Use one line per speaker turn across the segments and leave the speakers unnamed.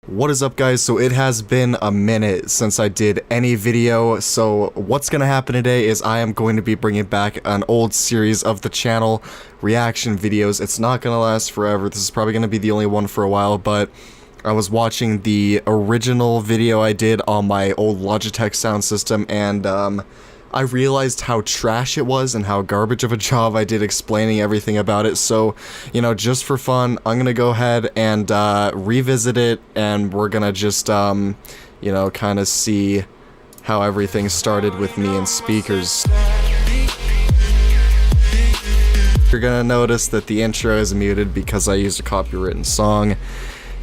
What is up, guys? So it has been a minute since I did any video, so what's gonna happen today is I am going to be bringing back an old series of the channel, reaction videos. It's not gonna last forever, this is probably gonna be the only one for a while, but I was watching the original video I did on my old Logitech sound system, and I realized how trash it was and how garbage of a job I did explaining everything about it. So, you know, just for fun, I'm gonna go ahead and revisit it, and we're gonna just, you know, kind of see how everything started with me and speakers. You're gonna notice that the intro is muted because I used a copywritten song,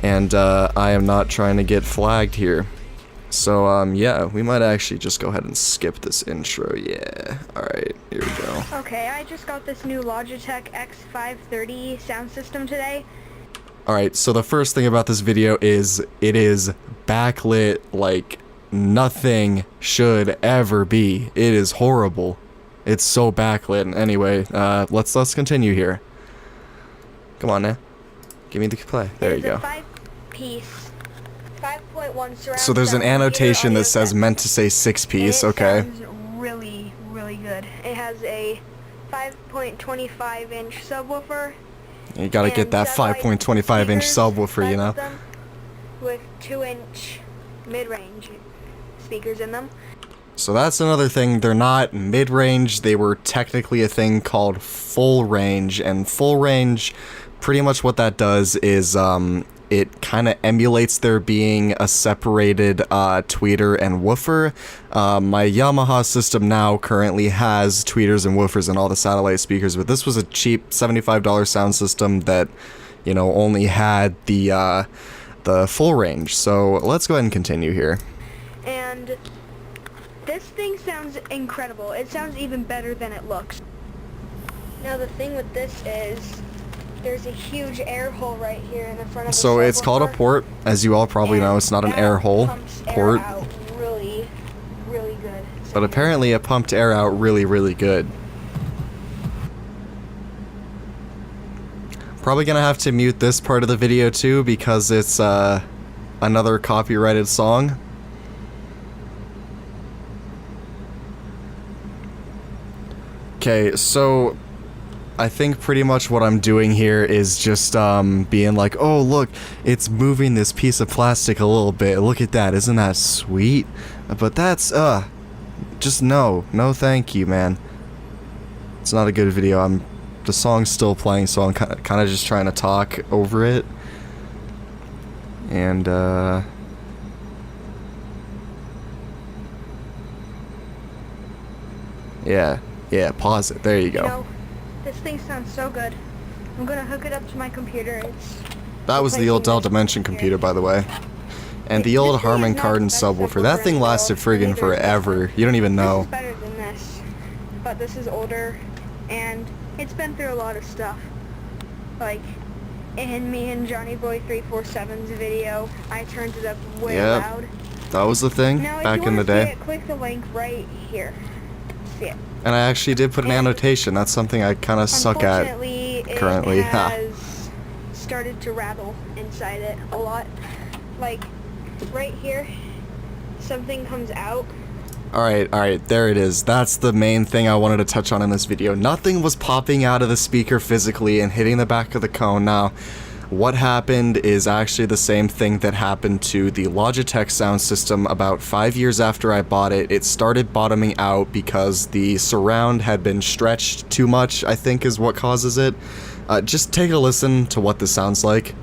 and I am not trying to get flagged here. So, yeah, we might actually just go ahead and skip this intro, yeah. Alright, here we go.
Okay, I just got this new Logitech X530 sound system today.
Alright, so the first thing about this video is, it is backlit like nothing should ever be. It is horrible. It's so backlit. Anyway, let's continue here. Come on now. Give me the play. There you go.
It's a 5-piece. 5.1 surround.
So there's an annotation that says meant to say 6-piece, okay.
It sounds really, really good. It has a 5.25 inch subwoofer.
You gotta get that 5.25 inch subwoofer, you know.
With 2-inch mid-range speakers in them.
So that's another thing, they're not mid-range, they were technically a thing called full range, and full range, pretty much what that does is, it kind of emulates there being a separated tweeter and woofer. My Yamaha system now currently has tweeters and woofers and all the satellite speakers, but this was a cheap $75 sound system that, you know, only had the full range. So let's go ahead and continue here.
And this thing sounds incredible. It sounds even better than it looks. Now the thing with this is, there's a huge air hole right here in the front of the
So it's called a port, as you all probably know. It's not an air hole. Port.
Air out really, really good.
But apparently it pumped air out really, really good. Probably gonna have to mute this part of the video too because it's another copyrighted song. Okay, so I think pretty much what I'm doing here is just being like, oh look, it's moving this piece of plastic a little bit, look at that, isn't that sweet? But that's just no thank you, man. It's not a good video. The song's still playing, so I'm kind of just trying to talk over it. And yeah, pause it. There you go.
You know, this thing sounds so good. I'm gonna hook it up to my computer.
That was the old DaSamNudge computer, by the way. And the old Harman Kardon subwoofer. That thing lasted friggin' forever. You don't even know.
This is better than this, but this is older, and it's been through a lot of stuff. Like, in me and Johnny Boy 347's video, I turned it up way loud.
That was the thing back in the day.
See it, click the link right here. See it.
And I actually did put an annotation. That's something I kind of suck at currently.
It has started to rattle inside it a lot. Like, right here, something comes out.
Alright, there it is. That's the main thing I wanted to touch on in this video. Nothing was popping out of the speaker physically and hitting the back of the cone. Now, what happened is actually the same thing that happened to the Logitech sound system about 5 years after I bought it. It started bottoming out because the surround had been stretched too much, I think is what causes it. Just take a listen to what this sounds like.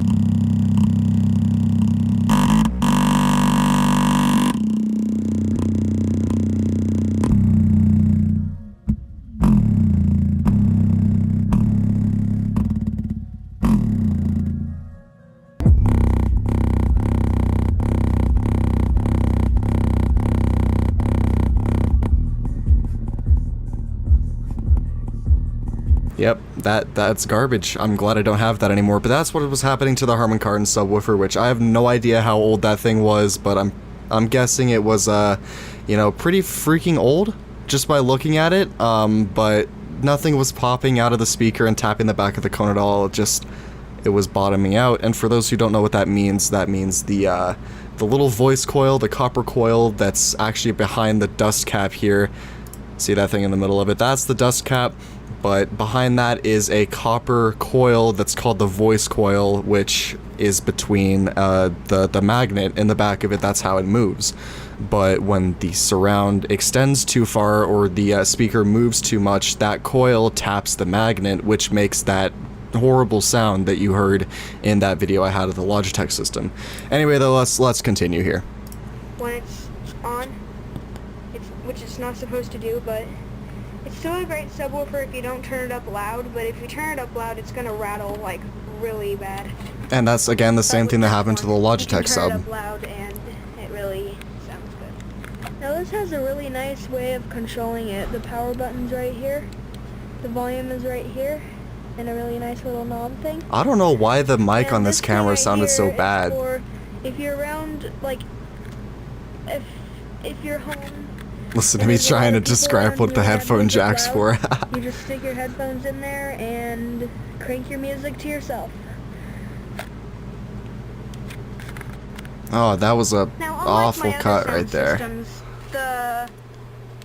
Yep, that's garbage. I'm glad I don't have that anymore, but that's what was happening to the Harman Kardon subwoofer, which I have no idea how old that thing was, but I'm guessing it was you know, pretty freaking old just by looking at it. But nothing was popping out of the speaker and tapping the back of the cone at all. it was bottoming out. And for those who don't know what that means the little voice coil, the copper coil that's actually behind the dust cap here. See that thing in the middle of it? That's the dust cap, but behind that is a copper coil that's called the voice coil, which is between the magnet in the back of it. That's how it moves. But when the surround extends too far or the speaker moves too much, that coil taps the magnet, which makes that horrible sound that you heard in that video I had of the Logitech system. Anyway, though, let's continue here.
When it's on, which it's not supposed to do, but it's still a great subwoofer if you don't turn it up loud, but if you turn it up loud, it's gonna rattle like really bad.
And that's again the same thing that happened to the Logitech Sub.
Turn it up loud and it really sounds good. Now this has a really nice way of controlling it. The power button's right here, the volume is right here, and a really nice little knob thing.
I don't know why the mic
And
on this camera
right
sounded so
here is
bad.
for if you're around, like, if you're home.
Listen to me trying to describe what the headphone jack's for.
You just stick your headphones in there and crank your music to yourself.
Oh, that was a
Now,
awful cut right there.
Systems, no,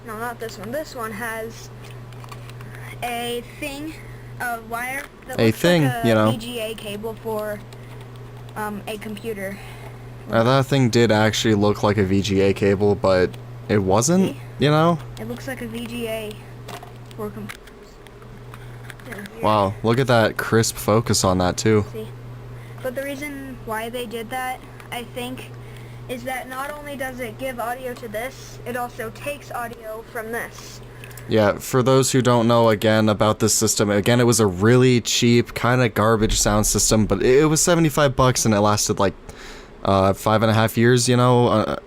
not this one. This one has a thing, a wire that looks like a
you know.
VGA cable for a computer.
That thing did actually look like a VGA cable, but it wasn't,
See?
you know?
It looks like a VGA for computers.
Wow, look at that crisp focus on that too.
See? But the reason why they did that, I think, is that not only does it give audio to this, it also takes audio from this.
Yeah, for those who don't know, again, about this system, again, it was a really cheap, kind of garbage sound system, but it was 75 bucks and it lasted like 5.5 years, you know?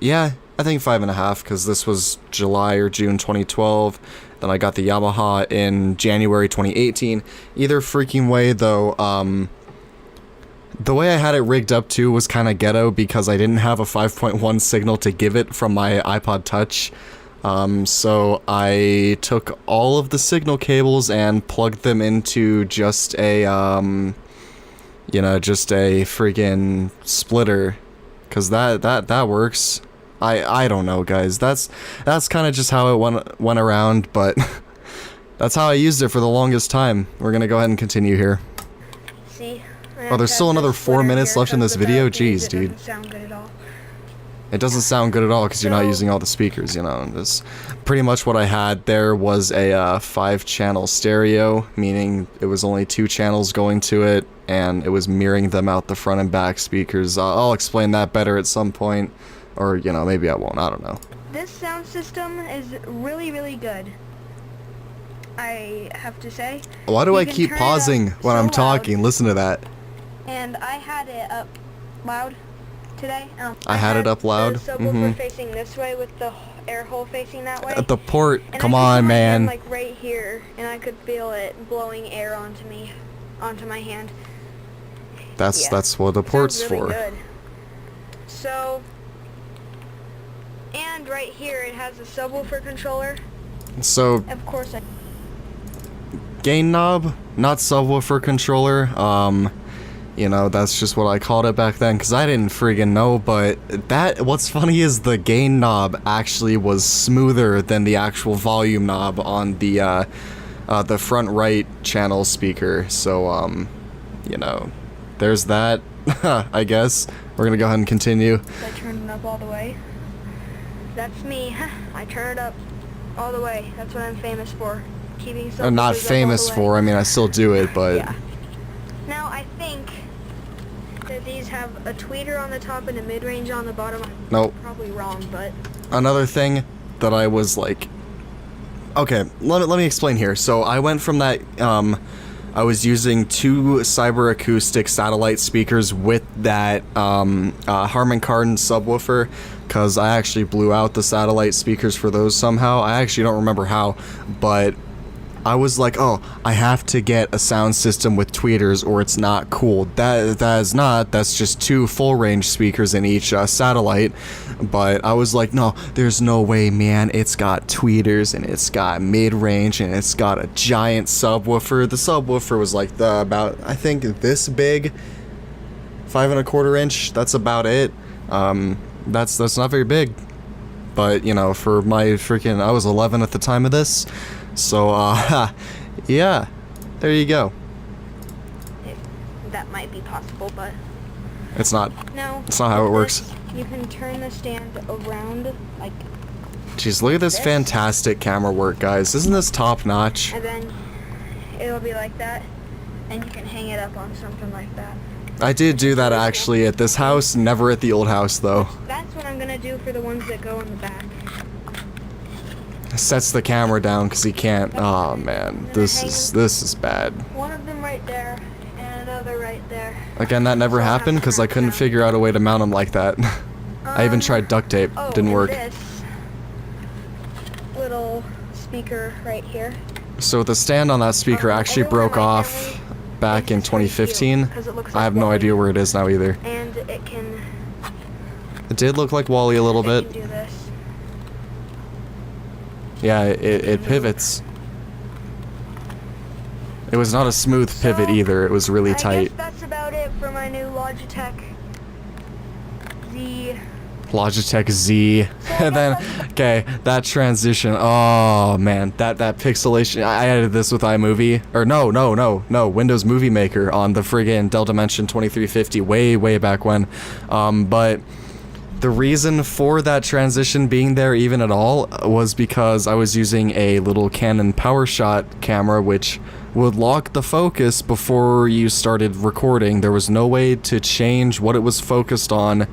Yeah, I think 5.5, because this was July or June 2012. Then I got the Yamaha in January 2018. Either freaking way, though, the way I had it rigged up too was kind of ghetto because I didn't have a 5.1 signal to give it from my iPod Touch. So I took all of the signal cables and plugged them into just a, you know, just a friggin' splitter, cause that works. I don't know, guys. That's kind of just how it went around, but that's how I used it for the longest time. We're gonna go ahead and continue here.
See?
Oh, there's still another 4 minutes left in this video? Jeez, dude.
It doesn't sound good at all.
It doesn't sound good at all because you're not using all the speakers, you know. This pretty much what I had there was a 5-channel stereo, meaning it was only 2 channels going to it, and it was mirroring them out the front and back speakers. I'll explain that better at some point, or, you know, maybe I won't, I don't know.
This sound system is really, really good, I have to say.
Why do I keep pausing when I'm talking? Listen to that.
And I had it up loud today.
I had it up loud?
The subwoofer facing this way with the air hole facing that way.
At the port,
and
come
I
on,
could my hand,
man.
like right here, and I could feel it blowing air onto me, onto my hand.
That's what the port's
really
for.
Good. So, and right here it has a subwoofer controller.
So,
Of course,
gain knob, not subwoofer controller. You know, that's just what I called it back then, because I didn't friggin' know, but what's funny is the gain knob actually was smoother than the actual volume knob on the front right channel speaker, so, you know, there's that, I guess. We're gonna go ahead and continue.
I turned it up all the way. That's me. I turn it up all the way. That's what I'm famous for. Keeping subwoofers
Not
up
famous
all the way.
for, I mean, I still do it, but...
Yeah. Now, I think that these have a tweeter on the top and a mid-range on the bottom.
Nope.
Probably wrong, but...
Another thing that I was like... Okay, let me explain here. So I went from that, I was using 2 cyber acoustic satellite speakers with that Harman Kardon subwoofer, because I actually blew out the satellite speakers for those somehow. I actually don't remember how, but I was like, oh, I have to get a sound system with tweeters or it's not cool. That is not. That's just 2 full range speakers in each satellite. But I was like, no, there's no way, man. It's got tweeters and it's got mid range and it's got a giant subwoofer. The subwoofer was like about, I think, this big, 5 1/4 inch. That's about it. That's not very big. But you know, for my freaking, I was 11 at the time of this. So, yeah, there you go.
That might be possible, but...
It's not.
No.
It's not how it works.
You can turn the stand around, like...
Jeez, look at this fantastic camera work, guys. Isn't this top notch?
And then it'll be like that, and you can hang it up on something like that.
I did do that actually at this house, never at the old house though.
That's what I'm gonna do for the ones that go in the back.
Sets the camera down because he can't. Oh man, this is bad.
One of them right there, and another right there.
Again, that never happened because I couldn't figure out a way to mount them like that. I even tried duct tape, didn't work.
This little speaker right here.
So the stand on that speaker actually broke off back in 2015. I have no idea where it is now either.
And it can...
It did look like Wally a little bit.
Do this.
Yeah, it pivots. It was not a smooth pivot either, it was really tight.
I guess that's about it for my new Logitech Z.
Logitech Z. And then, okay, that transition, oh man, that pixelation, I edited this with iMovie, or no, Windows Movie Maker on the friggin' DaSamNudge 2350 way back when, but the reason for that transition being there even at all was because I was using a little Canon PowerShot camera which would lock the focus before you started recording. There was no way to change what it was focused on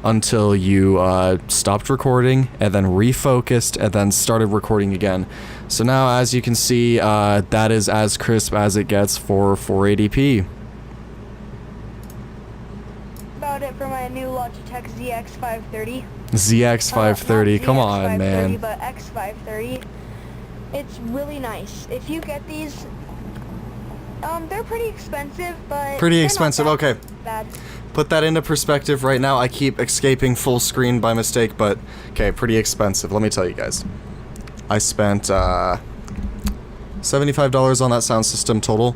until you stopped recording and then refocused and then started recording again. So now, as you can see, that is as crisp as it gets for 480p.
About it for my new Logitech ZX530.
ZX530, come on, man.
But X530. It's really nice. If you get these, they're pretty expensive, but
pretty expensive. Okay.
Bad.
Put that into perspective right now. I keep escaping full screen by mistake, but okay, pretty expensive. Let me tell you guys. I spent $75 on that sound system total.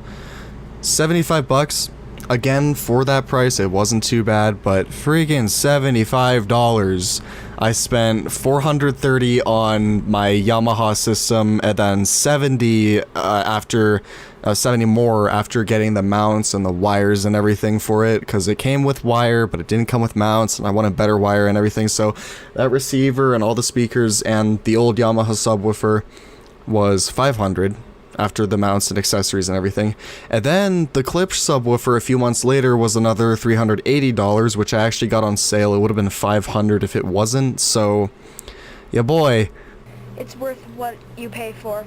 75 bucks. Again, for that price, it wasn't too bad, but freaking $75. I spent $430 on my Yamaha system, and then 70 more after getting the mounts and the wires and everything for it, because it came with wire, but it didn't come with mounts, and I wanted better wire and everything. So that receiver and all the speakers and the old Yamaha subwoofer was $500. After the mounts and accessories and everything. And then the Klipsch subwoofer a few months later was another $380, which I actually got on sale. It would have been $500 if it wasn't, so yeah boy.
It's worth what you pay for.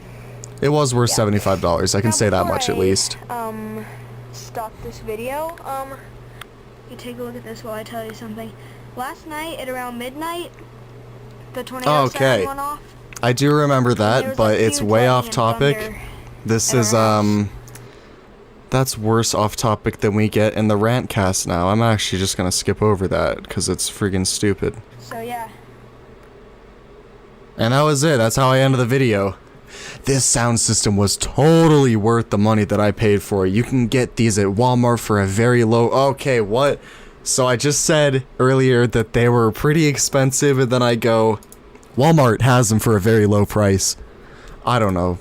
It was worth $75, I can say that much at least.
Stop this video, you take a look at this while I tell you something. Last night at around midnight, the tornado siren went off.
I do remember that, but it's way off topic. This is, that's worse off topic than we get in the Rantcast now. I'm actually just gonna skip over that, because it's friggin' stupid.
So, yeah.
And that was it. That's how I ended the video. This sound system was totally worth the money that I paid for it. You can get these at Walmart for a very low... Okay, what? So I just said earlier that they were pretty expensive, and then I go... Walmart has them for a very low price. I don't know.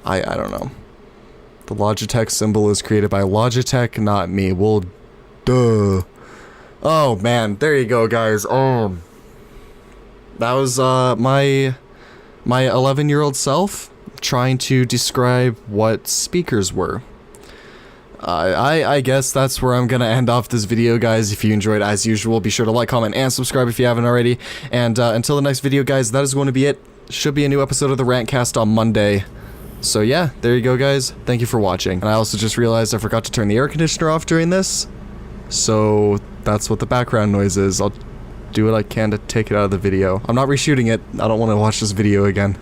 I don't know. The Logitech symbol is created by Logitech, not me. Well, duh. Oh, man. There you go, guys. That was, my 11-year-old self trying to describe what speakers were. I guess that's where I'm gonna end off this video, guys. If you enjoyed, as usual, be sure to like, comment, and subscribe if you haven't already. And until the next video, guys, that is going to be it. Should be a new episode of the Rantcast on Monday. So yeah, there you go, guys. Thank you for watching. And I also just realized I forgot to turn the air conditioner off during this. So that's what the background noise is. I'll do what I can to take it out of the video. I'm not reshooting it. I don't want to watch this video again.